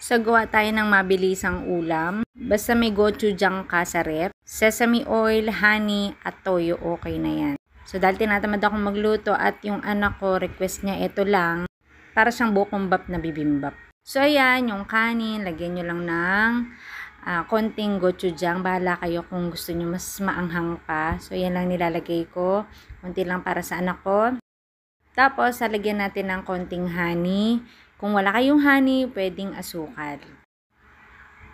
So, gawa tayo ng mabilisang ulam. Basta may gochujang ka sa rep, sesame oil, honey, at toyo, okay na yan. So, dahil tinatamad akong magluto at yung anak ko, request niya ito lang, para siyang bokombap na bibimbap. So, ayan, yung kanin, lagyan nyo lang ng konting gochujang. Bahala kayo kung gusto nyo mas maanghang pa. So, yan lang nilalagay ko. Konti lang para sa anak ko. Tapos, lalagyan natin ng konting honey. Kung wala kayong honey, pwedeng asukal.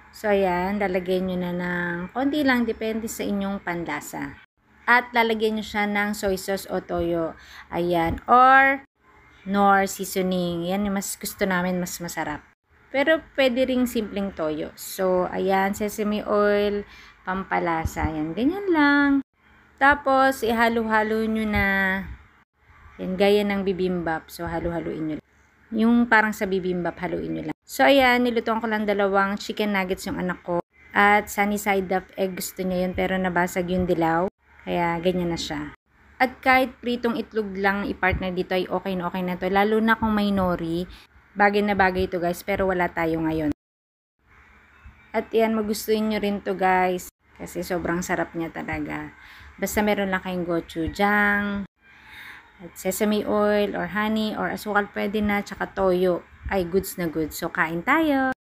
So, ayan, lalagyan nyo na ng konti lang, depende sa inyong panlasa. At lalagyan nyo siya ng soy sauce o toyo. Ayan, or nor seasoning. Yan yung mas gusto namin, mas masarap. Pero pwede ring simpleng toyo. So, ayan, sesame oil, pampalasa. Ayan, ganyan lang. Tapos, ihalo-halo nyo na. Yan, gaya ng bibimbap. So, halo-haloin nyo lang. Yung parang sa bibimbap, haluin nyo lang. So, ayan, nilutuan ko lang 2 chicken nuggets yung anak ko. At sunny side up egg gusto niya yun, pero nabasag yung dilaw. Kaya, ganyan na siya. At kahit pritong itlog lang i-partner dito ay okay na to. Lalo na kung may nori. Bagay na bagay ito guys, pero wala tayo ngayon. At yan, magustuhin nyo rin to guys. Kasi sobrang sarap niya talaga. Basta meron lang kayong gochujang, at sesame oil, or honey, or asukal pwede na, tsaka toyo. Ay, goods na goods. So, kain tayo!